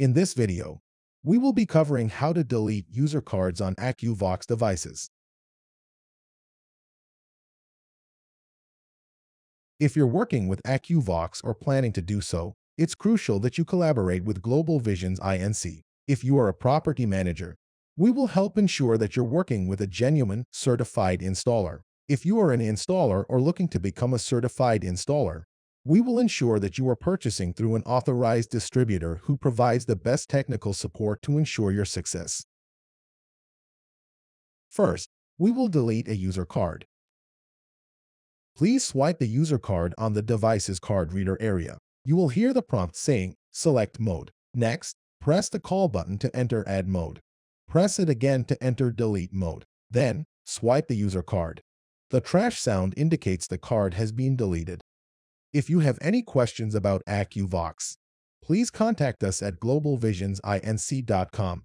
In this video, we will be covering how to delete user cards on Akuvox devices. If you're working with Akuvox or planning to do so, it's crucial that you collaborate with Global Visions Inc. If you are a property manager, we will help ensure that you're working with a genuine, certified installer. If you are an installer or looking to become a certified installer, we will ensure that you are purchasing through an authorized distributor who provides the best technical support to ensure your success. First, we will delete a user card. Please swipe the user card on the device's card reader area. You will hear the prompt saying, "Select mode." Next, press the call button to enter add mode. Press it again to enter delete mode. Then, swipe the user card. The trash sound indicates the card has been deleted. If you have any questions about Akuvox, please contact us at globalvisionsinc.com.